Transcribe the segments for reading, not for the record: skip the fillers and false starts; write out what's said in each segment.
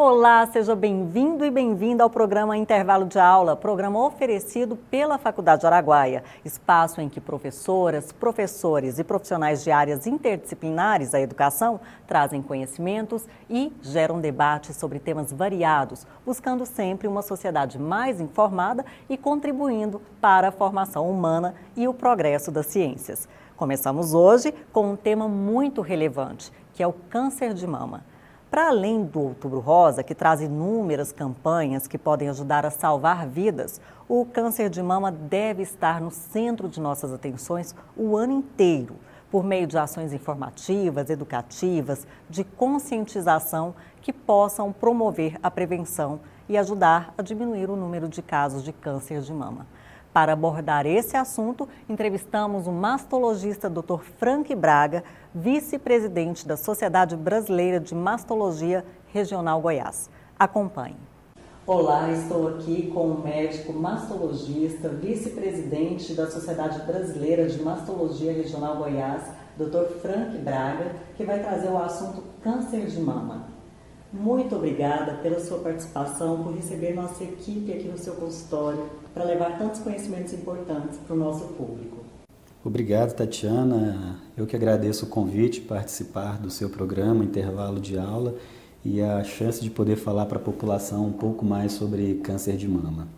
Olá, seja bem-vindo e bem-vinda ao programa Intervalo de Aula, programa oferecido pela Faculdade de Araguaia, espaço em que professoras, professores e profissionais de áreas interdisciplinares da educação trazem conhecimentos e geram debates sobre temas variados, buscando sempre uma sociedade mais informada e contribuindo para a formação humana e o progresso das ciências. Começamos hoje com um tema muito relevante, que é o câncer de mama. Para além do Outubro Rosa, que traz inúmeras campanhas que podem ajudar a salvar vidas, o câncer de mama deve estar no centro de nossas atenções o ano inteiro, por meio de ações informativas, educativas, de conscientização que possam promover a prevenção e ajudar a diminuir o número de casos de câncer de mama. Para abordar esse assunto, entrevistamos o mastologista Dr. Frank Braga, vice-presidente da Sociedade Brasileira de Mastologia Regional Goiás. Acompanhe. Olá, estou aqui com o médico mastologista, vice-presidente da Sociedade Brasileira de Mastologia Regional Goiás, Dr. Frank Braga, que vai trazer o assunto câncer de mama. Muito obrigada pela sua participação, por receber nossa equipe aqui no seu consultório, para levar tantos conhecimentos importantes para o nosso público. Obrigado, Tatiana. Eu que agradeço o convite para participar do seu programa Intervalo de Aula e a chance de poder falar para a população um pouco mais sobre câncer de mama.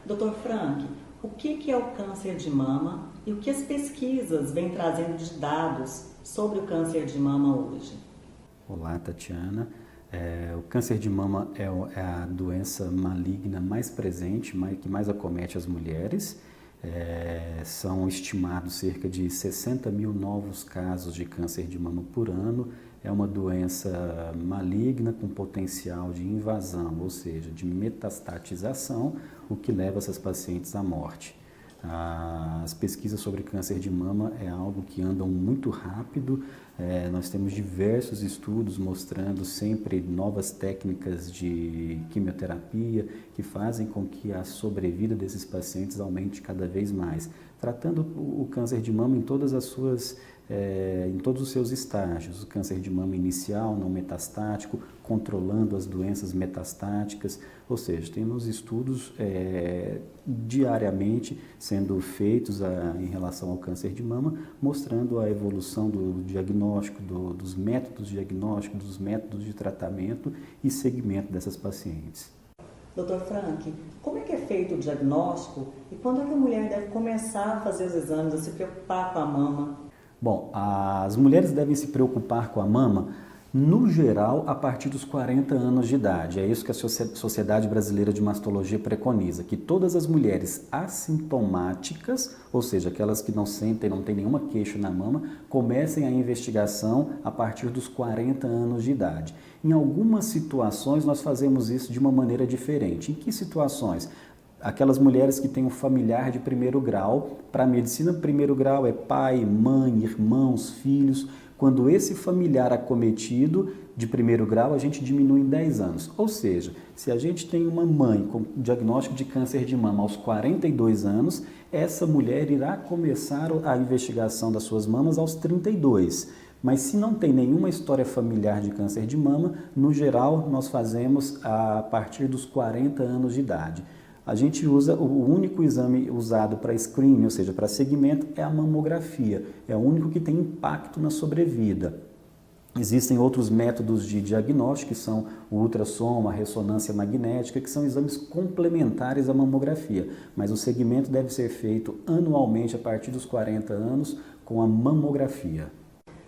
Dr. Frank, o que é o câncer de mama e o que as pesquisas vêm trazendo de dados sobre o câncer de mama hoje? Olá, Tatiana. O câncer de mama é a doença maligna mais presente, que mais acomete as mulheres. São estimados cerca de 60 mil novos casos de câncer de mama por ano. É uma doença maligna com potencial de invasão, ou seja, de metastatização, o que leva essas pacientes à morte. As pesquisas sobre câncer de mama é algo que andam muito rápido. Nós temos diversos estudos mostrando sempre novas técnicas de quimioterapia que fazem com que a sobrevida desses pacientes aumente cada vez mais, tratando o câncer de mama em todos os seus estágios, o câncer de mama inicial, não metastático, controlando as doenças metastáticas, ou seja, temos estudos diariamente sendo feitos em relação ao câncer de mama, mostrando a evolução do diagnóstico, dos métodos diagnósticos, dos métodos de tratamento e segmento dessas pacientes. Dr. Frank, como é que é feito o diagnóstico e quando é que a mulher deve começar a fazer os exames, a se preocupar com a mama? Bom, as mulheres devem se preocupar com a mama, no geral, a partir dos 40 anos de idade. É isso que a Sociedade Brasileira de Mastologia preconiza, que todas as mulheres assintomáticas, ou seja, aquelas que não sentem, não têm nenhuma queixa na mama, comecem a investigação a partir dos 40 anos de idade. Em algumas situações, nós fazemos isso de uma maneira diferente. Em que situações? Aquelas mulheres que têm um familiar de primeiro grau, para a medicina primeiro grau é pai, mãe, irmãos, filhos. Quando esse familiar acometido de primeiro grau, a gente diminui em 10 anos. Ou seja, se a gente tem uma mãe com diagnóstico de câncer de mama aos 42 anos, essa mulher irá começar a investigação das suas mamas aos 32. Mas se não tem nenhuma história familiar de câncer de mama, no geral nós fazemos a partir dos 40 anos de idade. A gente usa, o único exame usado para screening, ou seja, para segmento, é a mamografia. É o único que tem impacto na sobrevida. Existem outros métodos de diagnóstico, que são o ultrassom, a ressonância magnética, que são exames complementares à mamografia. Mas o segmento deve ser feito anualmente a partir dos 40 anos com a mamografia.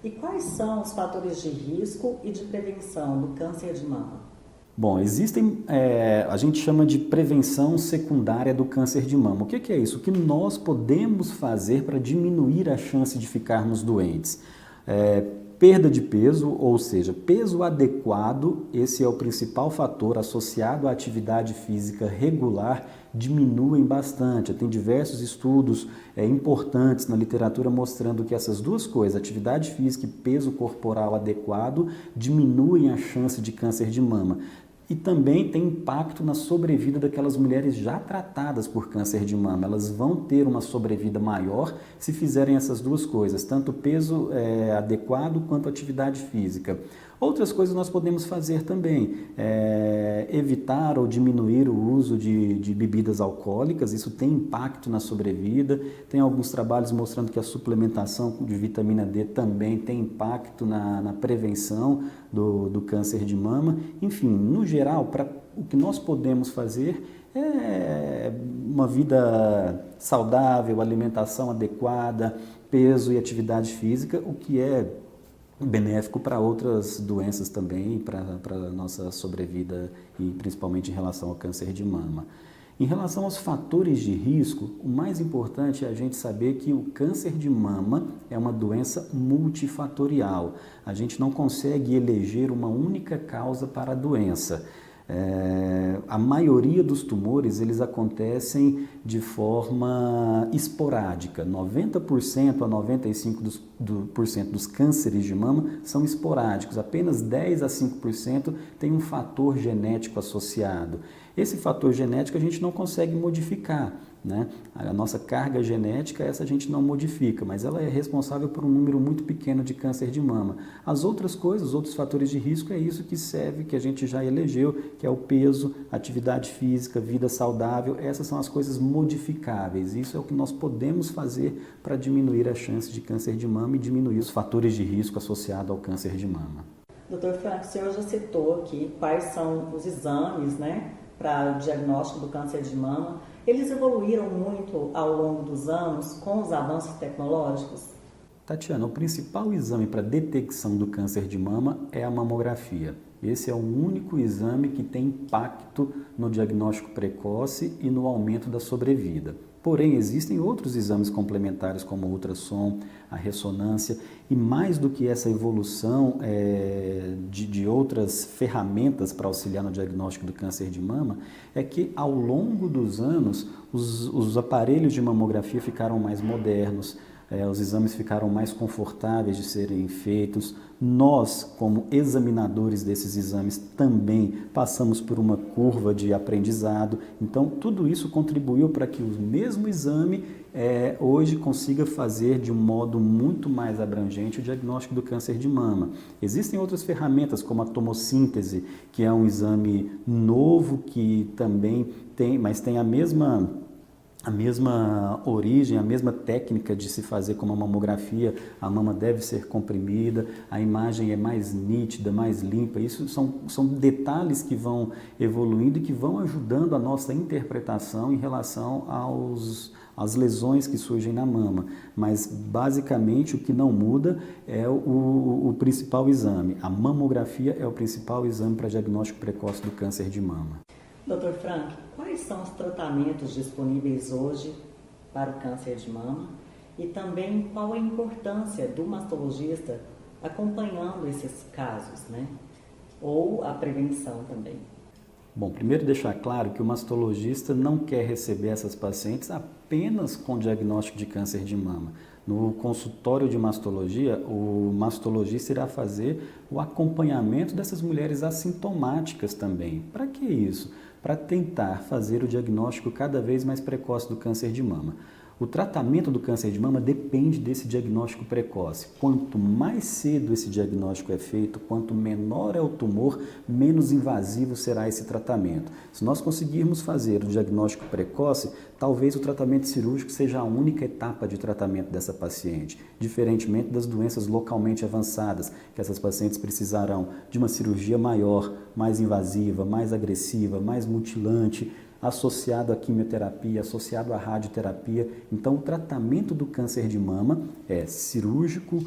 E quais são os fatores de risco e de prevenção do câncer de mama? Bom, a gente chama de prevenção secundária do câncer de mama. O que é isso? O que nós podemos fazer para diminuir a chance de ficarmos doentes? Perda de peso, ou seja, peso adequado, esse é o principal fator associado à atividade física regular, diminuem bastante. Tem diversos estudos importantes na literatura mostrando que essas duas coisas, atividade física e peso corporal adequado, diminuem a chance de câncer de mama. E também tem impacto na sobrevida daquelas mulheres já tratadas por câncer de mama. Elas vão ter uma sobrevida maior se fizerem essas duas coisas, tanto peso adequado quanto atividade física. Outras coisas nós podemos fazer também, evitar ou diminuir o uso de bebidas alcoólicas, isso tem impacto na sobrevida, tem alguns trabalhos mostrando que a suplementação de vitamina D também tem impacto na prevenção do câncer de mama. Enfim, no geral, o que nós podemos fazer é uma vida saudável, alimentação adequada, peso e atividade física, o que é benéfico para outras doenças também, para a nossa sobrevida e principalmente em relação ao câncer de mama. Em relação aos fatores de risco, o mais importante é a gente saber que o câncer de mama é uma doença multifatorial. A gente não consegue eleger uma única causa para a doença. A maioria dos tumores, eles acontecem de forma esporádica. 90% a 95% dos cânceres de mama são esporádicos. Apenas 10 a 5% tem um fator genético associado. Esse fator genético a gente não consegue modificar, né? A nossa carga genética, essa a gente não modifica, mas ela é responsável por um número muito pequeno de câncer de mama. As outras coisas, os outros fatores de risco, é isso que serve, que a gente já elegeu, que é o peso, atividade física, vida saudável. Essas são as coisas modificáveis. Isso é o que nós podemos fazer para diminuir a chance de câncer de mama e diminuir os fatores de risco associados ao câncer de mama. Dr. Frank, o senhor já citou aqui quais são os exames, né, para o diagnóstico do câncer de mama. Eles evoluíram muito ao longo dos anos com os avanços tecnológicos? Tatiana, o principal exame para detecção do câncer de mama é a mamografia. Esse é o único exame que tem impacto no diagnóstico precoce e no aumento da sobrevida. Porém, existem outros exames complementares como o ultrassom, a ressonância e mais do que essa evolução de outras ferramentas para auxiliar no diagnóstico do câncer de mama, é que ao longo dos anos os aparelhos de mamografia ficaram mais modernos, os exames ficaram mais confortáveis de serem feitos. Nós, como examinadores desses exames, também passamos por uma curva de aprendizado. Então, tudo isso contribuiu para que o mesmo exame hoje consiga fazer de um modo muito mais abrangente o diagnóstico do câncer de mama. Existem outras ferramentas, como a tomossíntese, que é um exame novo que também tem a mesma origem, a mesma técnica de se fazer como a mamografia. A mama deve ser comprimida, a imagem é mais nítida, mais limpa. Isso são detalhes que vão evoluindo e que vão ajudando a nossa interpretação em relação às lesões que surgem na mama. Mas, basicamente, o que não muda é o principal exame. A mamografia é o principal exame para diagnóstico precoce do câncer de mama. Dr. Frank, quais são os tratamentos disponíveis hoje para o câncer de mama e também qual a importância do mastologista acompanhando esses casos, né? Ou a prevenção também? Bom, primeiro deixar claro que o mastologista não quer receber essas pacientes apenas com diagnóstico de câncer de mama. No consultório de mastologia, o mastologista irá fazer o acompanhamento dessas mulheres assintomáticas também. Para que isso? Para tentar fazer o diagnóstico cada vez mais precoce do câncer de mama. O tratamento do câncer de mama depende desse diagnóstico precoce. Quanto mais cedo esse diagnóstico é feito, quanto menor é o tumor, menos invasivo será esse tratamento. Se nós conseguirmos fazer o diagnóstico precoce, talvez o tratamento cirúrgico seja a única etapa de tratamento dessa paciente, diferentemente das doenças localmente avançadas, que essas pacientes precisarão de uma cirurgia maior, mais invasiva, mais agressiva, mais mutilante, associado à quimioterapia, associado à radioterapia. Então, o tratamento do câncer de mama é cirúrgico,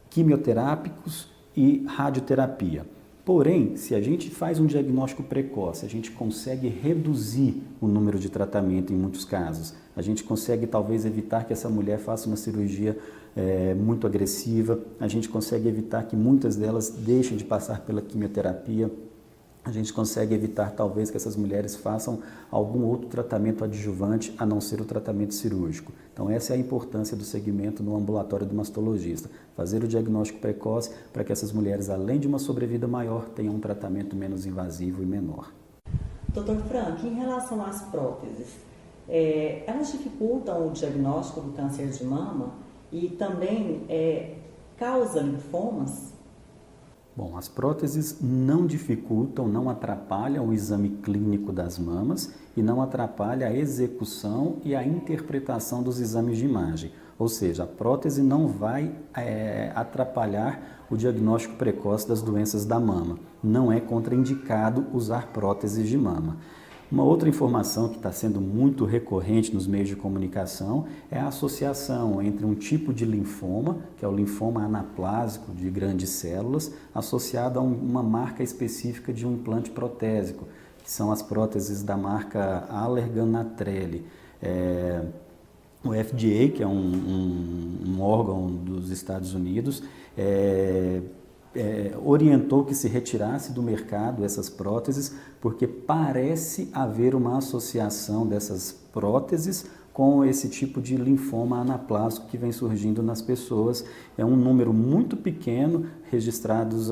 quimioterápicos e radioterapia. Porém, se a gente faz um diagnóstico precoce, a gente consegue reduzir o número de tratamento em muitos casos. A gente consegue talvez evitar que essa mulher faça uma cirurgia muito agressiva, a gente consegue evitar que muitas delas deixem de passar pela quimioterapia. A gente consegue evitar, talvez, que essas mulheres façam algum outro tratamento adjuvante, a não ser o tratamento cirúrgico. Então, essa é a importância do segmento no ambulatório do mastologista. Fazer o diagnóstico precoce para que essas mulheres, além de uma sobrevida maior, tenham um tratamento menos invasivo e menor. Dr. Frank, em relação às próteses, elas dificultam o diagnóstico do câncer de mama e também causam linfomas? Bom, as próteses não dificultam, não atrapalham o exame clínico das mamas e não atrapalha a execução e a interpretação dos exames de imagem. Ou seja, a prótese não vai atrapalhar o diagnóstico precoce das doenças da mama. Não é contraindicado usar próteses de mama. Uma outra informação que está sendo muito recorrente nos meios de comunicação é a associação entre um tipo de linfoma, que é o linfoma anaplásico de grandes células, associado a uma marca específica de um implante protésico, que são as próteses da marca Allergan Natrelle. O FDA, que é um órgão dos Estados Unidos, orientou que se retirasse do mercado essas próteses, porque parece haver uma associação dessas próteses com esse tipo de linfoma anaplásico que vem surgindo nas pessoas. É um número muito pequeno, registrados,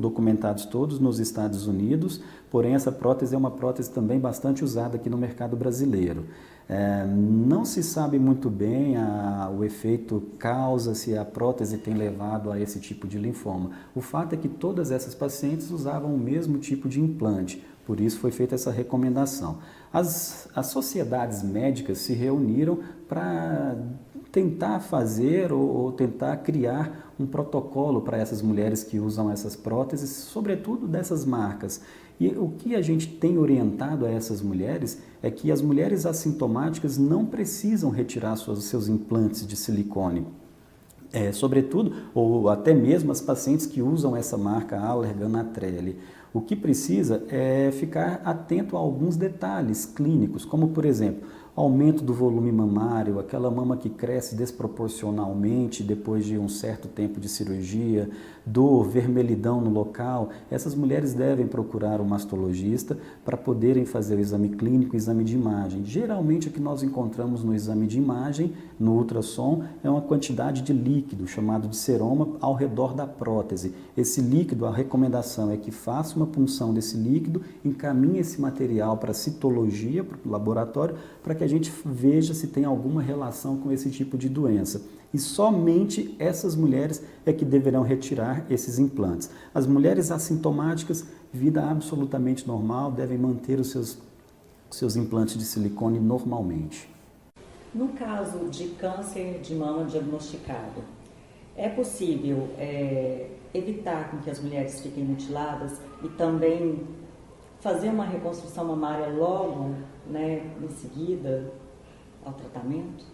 documentados todos nos Estados Unidos, porém essa prótese é uma prótese também bastante usada aqui no mercado brasileiro. Não se sabe muito bem o efeito causa, se a prótese tem levado a esse tipo de linfoma. O fato é que todas essas pacientes usavam o mesmo tipo de implante, por isso foi feita essa recomendação. As sociedades médicas se reuniram para tentar fazer ou tentar criar um protocolo para essas mulheres que usam essas próteses, sobretudo dessas marcas. E o que a gente tem orientado a essas mulheres é que as mulheres assintomáticas não precisam retirar seus implantes de silicone. Sobretudo, ou até mesmo as pacientes que usam essa marca Allergan Natrelle. O que precisa é ficar atento a alguns detalhes clínicos, como por exemplo, aumento do volume mamário, aquela mama que cresce desproporcionalmente depois de um certo tempo de cirurgia, dor, vermelhidão no local. Essas mulheres devem procurar um mastologista para poderem fazer o exame clínico, o exame de imagem. Geralmente o que nós encontramos no exame de imagem, no ultrassom, é uma quantidade de líquido, chamado de seroma, ao redor da prótese. Esse líquido, a recomendação é que faça uma punção desse líquido, encaminhe esse material para a citologia, para o laboratório, para que a gente veja se tem alguma relação com esse tipo de doença. E somente essas mulheres é que deverão retirar esses implantes. As mulheres assintomáticas, vida absolutamente normal, devem manter os seus implantes de silicone normalmente. No caso de câncer de mama diagnosticado, é possível evitar com que as mulheres fiquem mutiladas e também fazer uma reconstrução mamária logo, em seguida ao tratamento?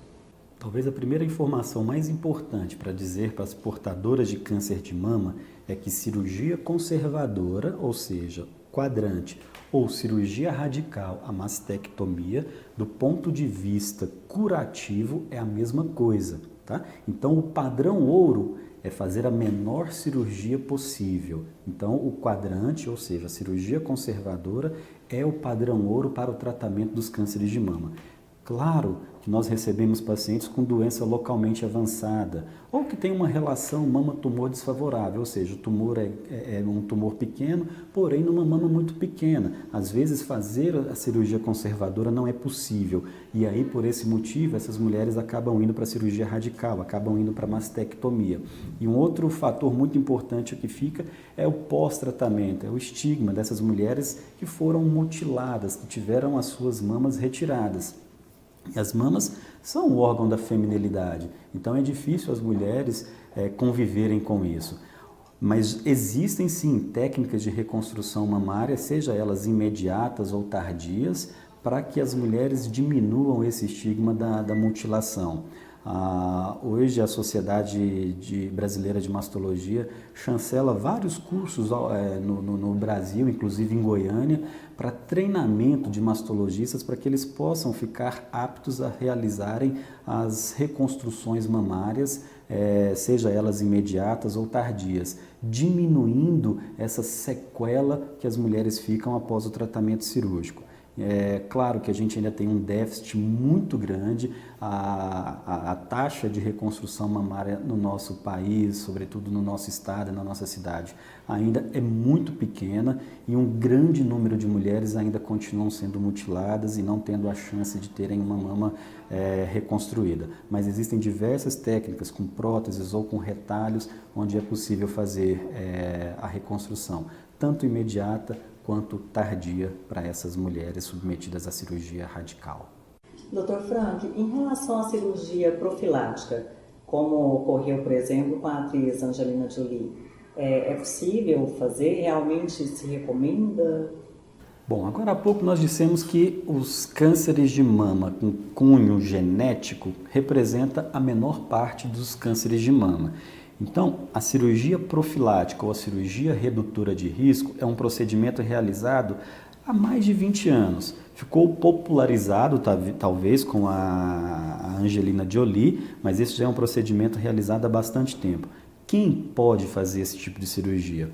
Talvez a primeira informação mais importante para dizer para as portadoras de câncer de mama é que cirurgia conservadora, ou seja, quadrante, ou cirurgia radical, a mastectomia, do ponto de vista curativo, é a mesma coisa, tá? Então, o padrão ouro é fazer a menor cirurgia possível. Então, o quadrante, ou seja, a cirurgia conservadora, é o padrão ouro para o tratamento dos cânceres de mama. Claro que nós recebemos pacientes com doença localmente avançada ou que tem uma relação mama-tumor desfavorável, ou seja, o tumor é um tumor pequeno, porém numa mama muito pequena. Às vezes fazer a cirurgia conservadora não é possível e aí por esse motivo essas mulheres acabam indo para a cirurgia radical, acabam indo para a mastectomia. E um outro fator muito importante que fica é o pós-tratamento, é o estigma dessas mulheres que foram mutiladas, que tiveram as suas mamas retiradas. E as mamas são o órgão da feminilidade, então é difícil as mulheres conviverem com isso. Mas existem sim técnicas de reconstrução mamária, seja elas imediatas ou tardias, para que as mulheres diminuam esse estigma da mutilação. Hoje a Sociedade Brasileira de Mastologia chancela vários cursos no Brasil, inclusive em Goiânia, para treinamento de mastologistas para que eles possam ficar aptos a realizarem as reconstruções mamárias, seja elas imediatas ou tardias, diminuindo essa sequela que as mulheres ficam após o tratamento cirúrgico. É claro que a gente ainda tem um déficit muito grande, a taxa de reconstrução mamária no nosso país, sobretudo no nosso estado e na nossa cidade, ainda é muito pequena e um grande número de mulheres ainda continuam sendo mutiladas e não tendo a chance de terem uma mama reconstruída. Mas existem diversas técnicas com próteses ou com retalhos onde é possível fazer a reconstrução, tanto imediata quanto tardia para essas mulheres submetidas à cirurgia radical. Dr. Frank, em relação à cirurgia profilática, como ocorreu, por exemplo, com a atriz Angelina Jolie, é possível fazer? Realmente se recomenda? Bom, agora há pouco nós dissemos que os cânceres de mama com cunho genético representa a menor parte dos cânceres de mama. Então, a cirurgia profilática ou a cirurgia redutora de risco é um procedimento realizado há mais de 20 anos. Ficou popularizado, talvez, com a Angelina Jolie, mas esse já é um procedimento realizado há bastante tempo. Quem pode fazer esse tipo de cirurgia?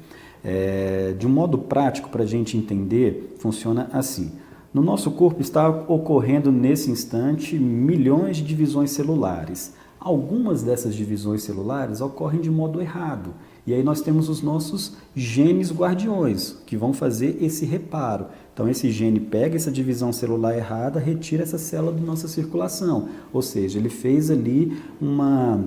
De um modo prático, para a gente entender, funciona assim. No nosso corpo está ocorrendo, nesse instante, milhões de divisões celulares. Algumas dessas divisões celulares ocorrem de modo errado. E aí nós temos os nossos genes guardiões, que vão fazer esse reparo. Então esse gene pega essa divisão celular errada, retira essa célula da nossa circulação. Ou seja, ele fez ali uma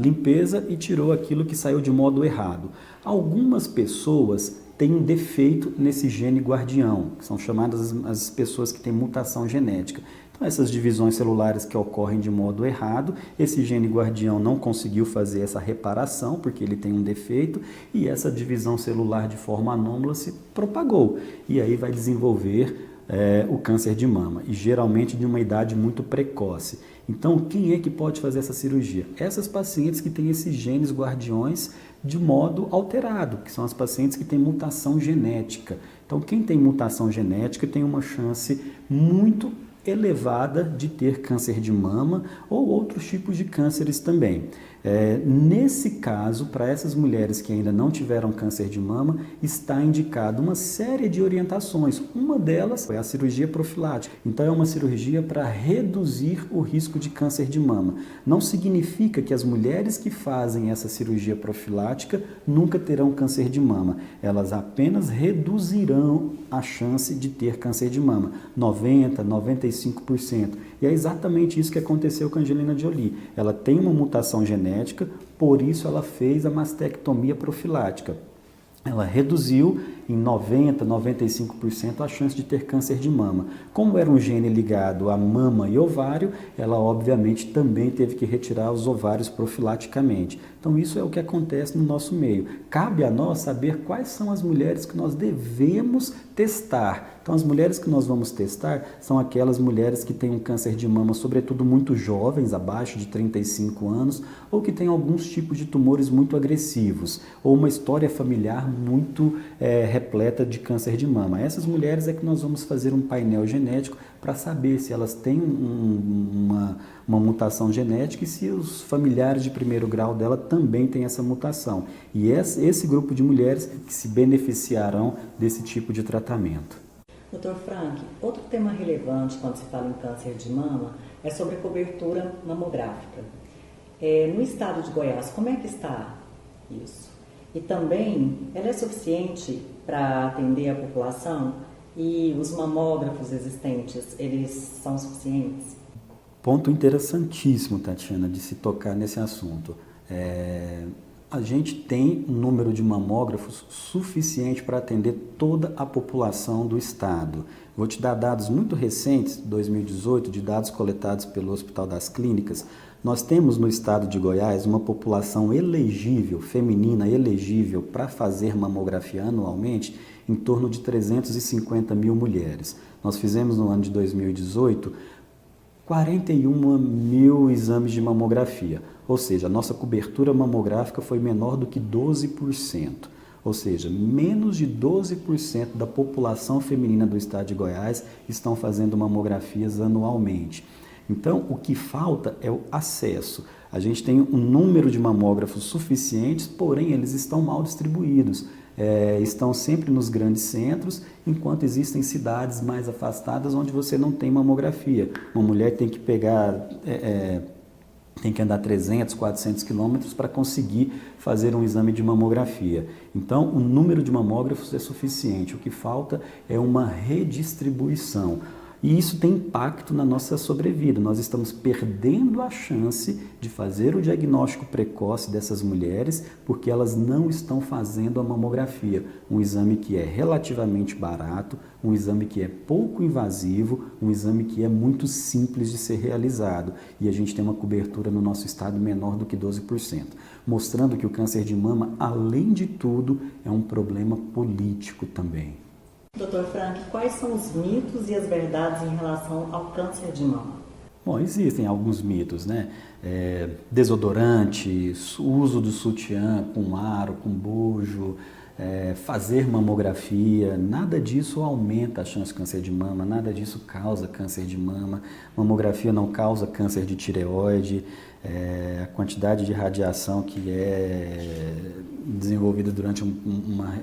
limpeza e tirou aquilo que saiu de modo errado. Algumas pessoas têm um defeito nesse gene guardião, que são chamadas as pessoas que têm mutação genética. Então, essas divisões celulares que ocorrem de modo errado, esse gene guardião não conseguiu fazer essa reparação, porque ele tem um defeito, e essa divisão celular de forma anômala se propagou. E aí vai desenvolver o câncer de mama, e geralmente de uma idade muito precoce. Então, quem é que pode fazer essa cirurgia? Essas pacientes que têm esses genes guardiões de modo alterado, que são as pacientes que têm mutação genética. Então, quem tem mutação genética tem uma chance muito elevada de ter câncer de mama ou outros tipos de cânceres também. Nesse caso, para essas mulheres que ainda não tiveram câncer de mama, está indicada uma série de orientações. Uma delas é a cirurgia profilática. Então, é uma cirurgia para reduzir o risco de câncer de mama. Não significa que as mulheres que fazem essa cirurgia profilática nunca terão câncer de mama. Elas apenas reduzirão a chance de ter câncer de mama, 90%, 95%. E é exatamente isso que aconteceu com a Angelina Jolie. Ela tem uma mutação genética, por isso ela fez a mastectomia profilática. Ela reduziu em 90%, 95% a chance de ter câncer de mama. Como era um gene ligado à mama e ovário, ela obviamente também teve que retirar os ovários profilaticamente. Então isso é o que acontece no nosso meio. Cabe a nós saber quais são as mulheres que nós devemos testar. Então as mulheres que nós vamos testar são aquelas mulheres que têm um câncer de mama, sobretudo muito jovens, abaixo de 35 anos, ou que têm alguns tipos de tumores muito agressivos, ou uma história familiar muito repleta de câncer de mama. Essas mulheres é que nós vamos fazer um painel genético para saber se elas têm uma mutação genética e se os familiares de primeiro grau dela também têm essa mutação. E esse grupo de mulheres que se beneficiarão desse tipo de tratamento. Dr. Frank, outro tema relevante quando se fala em câncer de mama é sobre a cobertura mamográfica. No estado de Goiás, como é que está isso? E também, ela é suficiente para atender a população? E os mamógrafos existentes, eles são suficientes? Ponto interessantíssimo, Tatiana, de se tocar nesse assunto. A gente tem um número de mamógrafos suficiente para atender toda a população do estado. Vou te dar dados muito recentes, 2018, de dados coletados pelo Hospital das Clínicas. Nós temos no estado de Goiás uma população elegível, feminina elegível, para fazer mamografia anualmente, em torno de 350 mil mulheres. Nós fizemos no ano de 2018 41 mil exames de mamografia, ou seja, a nossa cobertura mamográfica foi menor do que 12%, ou seja, menos de 12% da população feminina do estado de Goiás estão fazendo mamografias anualmente. Então, o que falta é o acesso. A gente tem um número de mamógrafos suficientes, porém eles estão mal distribuídos. estão sempre nos grandes centros, enquanto existem cidades mais afastadas onde você não tem mamografia. Uma mulher tem que tem que andar 300, 400 quilômetros para conseguir fazer um exame de mamografia. Então, o número de mamógrafos é suficiente. O que falta é uma redistribuição. E isso tem impacto na nossa sobrevida. Nós estamos perdendo a chance de fazer o diagnóstico precoce dessas mulheres porque elas não estão fazendo a mamografia. Um exame que é relativamente barato, um exame que é pouco invasivo, um exame que é muito simples de ser realizado. E a gente tem uma cobertura no nosso estado menor do que 12%, mostrando que o câncer de mama, além de tudo, é um problema político também. Dr. Frank, quais são os mitos e as verdades em relação ao câncer de mama? Bom, existem alguns mitos, né? Desodorante, uso do sutiã com aro, com bojo, fazer mamografia, nada disso aumenta a chance de câncer de mama, nada disso causa câncer de mama. Mamografia não causa câncer de tireoide. A quantidade de radiação que é desenvolvida durante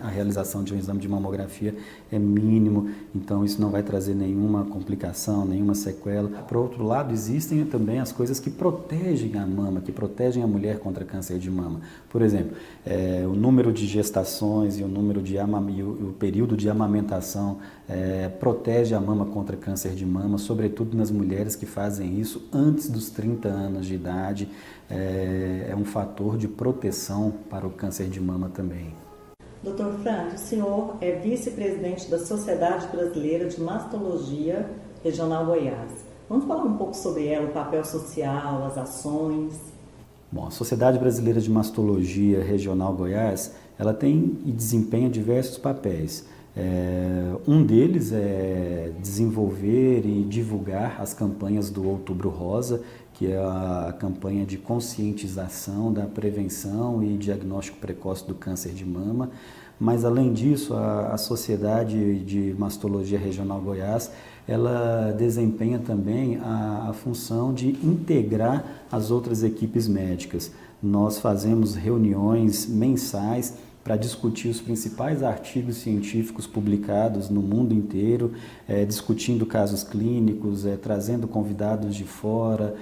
a realização de um exame de mamografia é mínimo, então isso não vai trazer nenhuma complicação, nenhuma sequela. Por outro lado, existem também as coisas que protegem a mama, que protegem a mulher contra câncer de mama. Por exemplo, o número de gestações e o período de amamentação protege a mama contra câncer de mama, sobretudo nas mulheres que fazem isso antes dos 30 anos de idade. É um fator de proteção para o câncer de mama também. Dr. Frank, o senhor é vice-presidente da Sociedade Brasileira de Mastologia Regional Goiás. Vamos falar um pouco sobre ela, o papel social, as ações? Bom, a Sociedade Brasileira de Mastologia Regional Goiás, ela tem e desempenha diversos papéis. Um deles é desenvolver e divulgar as campanhas do Outubro Rosa, que é a campanha de conscientização da prevenção e diagnóstico precoce do câncer de mama. Mas, além disso, a Sociedade de Mastologia Regional Goiás, ela desempenha também a função de integrar as outras equipes médicas. Nós fazemos reuniões mensais para discutir os principais artigos científicos publicados no mundo inteiro, discutindo casos clínicos, trazendo convidados de fora,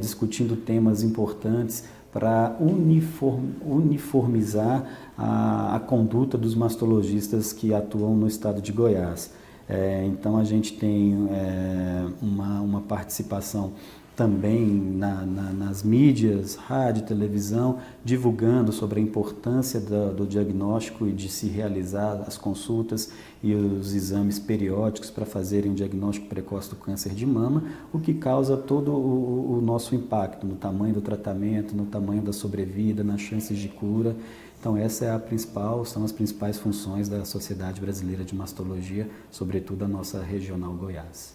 discutindo temas importantes para uniformizar a conduta dos mastologistas que atuam no estado de Goiás. Então, a gente tem uma participação também nas mídias, rádio, televisão, divulgando sobre a importância do diagnóstico e de se realizar as consultas e os exames periódicos para fazerem o diagnóstico precoce do câncer de mama, o que causa todo o nosso impacto no tamanho do tratamento, no tamanho da sobrevida, nas chances de cura. Então, são as principais funções da Sociedade Brasileira de Mastologia, sobretudo a nossa regional Goiás.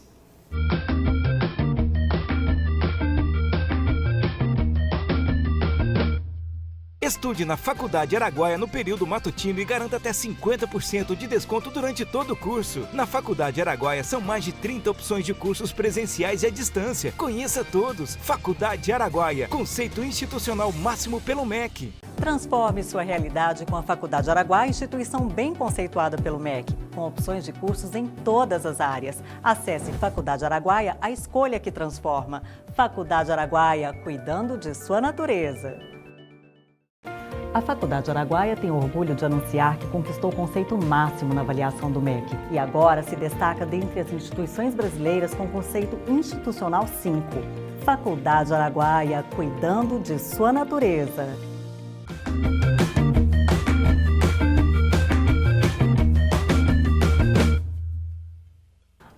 Estude na Faculdade Araguaia no período matutino e garanta até 50% de desconto durante todo o curso. Na Faculdade Araguaia são mais de 30 opções de cursos presenciais e à distância. Conheça todos. Faculdade Araguaia, conceito institucional máximo pelo MEC. Transforme sua realidade com a Faculdade Araguaia, instituição bem conceituada pelo MEC, com opções de cursos em todas as áreas. Acesse Faculdade Araguaia, a escolha que transforma. Faculdade Araguaia, cuidando de sua natureza. A Faculdade Araguaia tem orgulho de anunciar que conquistou o conceito máximo na avaliação do MEC e agora se destaca dentre as instituições brasileiras com conceito institucional 5. Faculdade Araguaia, cuidando de sua natureza.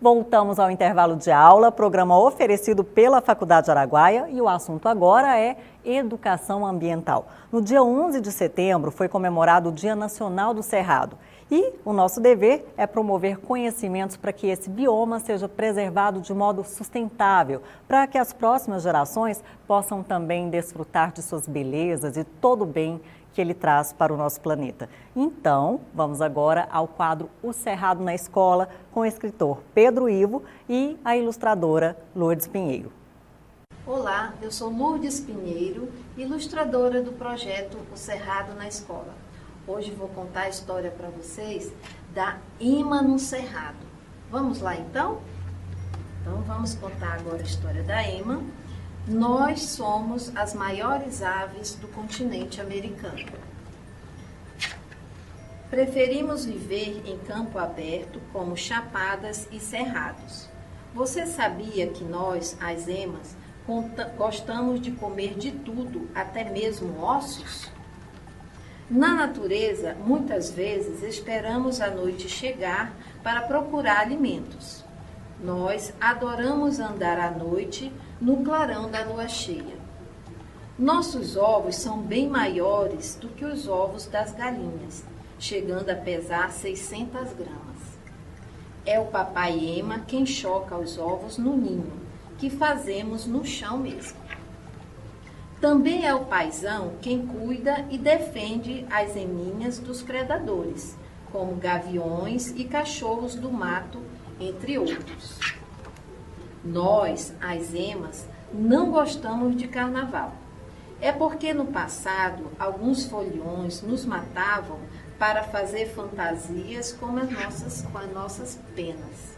Voltamos ao intervalo de aula, programa oferecido pela Faculdade Araguaia, e o assunto agora é educação ambiental. No dia 11 de setembro foi comemorado o Dia Nacional do Cerrado e o nosso dever é promover conhecimentos para que esse bioma seja preservado de modo sustentável, para que as próximas gerações possam também desfrutar de suas belezas e todo o bem que ele traz para o nosso planeta. Então, vamos agora ao quadro O Cerrado na Escola, com o escritor Pedro Ivo e a ilustradora Lourdes Pinheiro. Olá, eu sou Lourdes Pinheiro, ilustradora do projeto O Cerrado na Escola. Hoje vou contar a história para vocês da ema no cerrado. Vamos lá então? Então vamos contar agora a história da ema. Nós somos as maiores aves do continente americano. Preferimos viver em campo aberto, como chapadas e cerrados. Você sabia que nós, as emas, gostamos de comer de tudo, até mesmo ossos? Na natureza, muitas vezes esperamos a noite chegar para procurar alimentos. Nós adoramos andar à noite no clarão da lua cheia. Nossos ovos são bem maiores do que os ovos das galinhas, chegando a pesar 600 gramas. É o papai ema quem choca os ovos no ninho, que fazemos no chão mesmo. Também é o paizão quem cuida e defende as eminhas dos predadores, como gaviões e cachorros do mato, entre outros. Nós, as emas, não gostamos de carnaval. É porque no passado alguns foliões nos matavam para fazer fantasias com as nossas penas.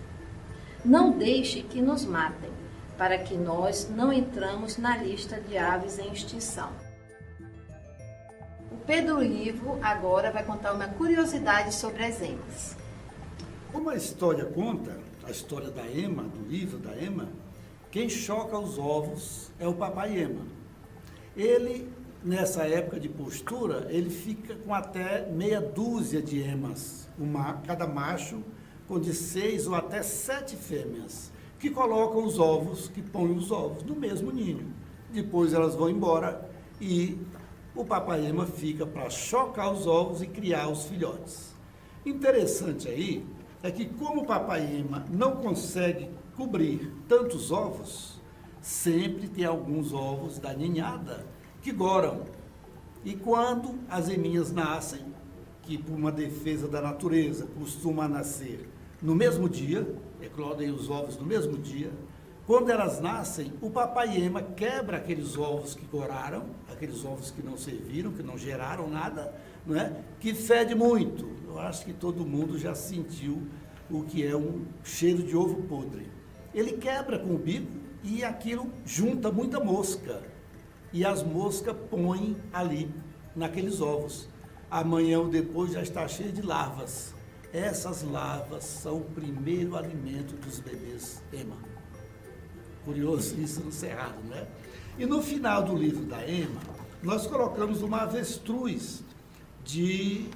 Não deixe que nos matem, para que nós não entramos na lista de aves em extinção. O Pedro Ivo agora vai contar uma curiosidade sobre as emas. Como a história conta, a história da ema, do livro da ema, quem choca os ovos é o papai ema. Ele, nessa época de postura, ele fica com até meia dúzia de emas, cada macho com de 6 ou até 7 fêmeas, que colocam os ovos, que põem os ovos no mesmo ninho. Depois elas vão embora e o papai ema fica para chocar os ovos e criar os filhotes. Interessante aí é que como o papai ema não consegue cobrir tantos ovos, sempre tem alguns ovos da ninhada que goram. E quando as eminhas nascem, que por uma defesa da natureza costuma nascer no mesmo dia, eclodem os ovos no mesmo dia, quando elas nascem, o papai ema quebra aqueles ovos que goraram, aqueles ovos que não serviram, que não geraram nada, não é? Que fede muito. Eu acho que todo mundo já sentiu o que é um cheiro de ovo podre. Ele quebra com o bico e aquilo junta muita mosca. E as moscas põem ali, naqueles ovos. Amanhã ou depois já está cheio de larvas. Essas larvas são o primeiro alimento dos bebês ema. Curioso isso no cerrado, não é? E no final do livro da ema, nós colocamos uma avestruz de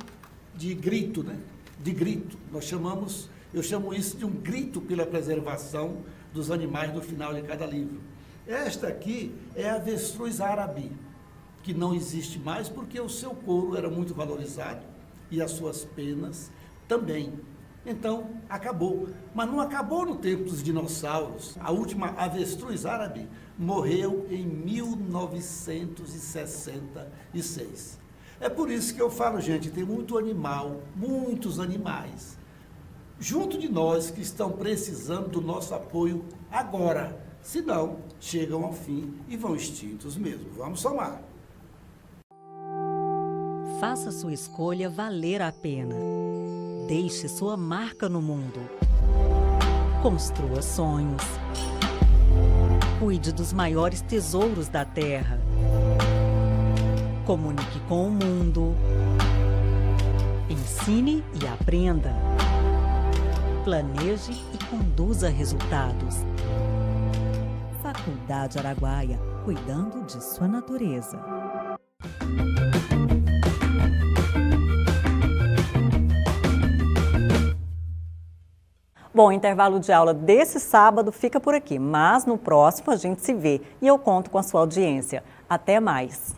grito, né? De grito. Eu chamo isso de um grito pela preservação dos animais no final de cada livro. Esta aqui é a avestruz árabe, que não existe mais porque o seu couro era muito valorizado e as suas penas também. Então, acabou. Mas não acabou no tempo dos dinossauros. A última avestruz árabe morreu em 1966. É por isso que eu falo, gente, tem muito animal, muitos animais, junto de nós que estão precisando do nosso apoio agora. Senão, chegam ao fim e vão extintos mesmo. Vamos somar. Faça sua escolha valer a pena. Deixe sua marca no mundo. Construa sonhos. Cuide dos maiores tesouros da terra. Comunique com o mundo. Ensine e aprenda. Planeje e conduza resultados. Faculdade Araguaia, cuidando de sua natureza. Bom, o intervalo de aula desse sábado fica por aqui, mas no próximo a gente se vê e eu conto com a sua audiência. Até mais!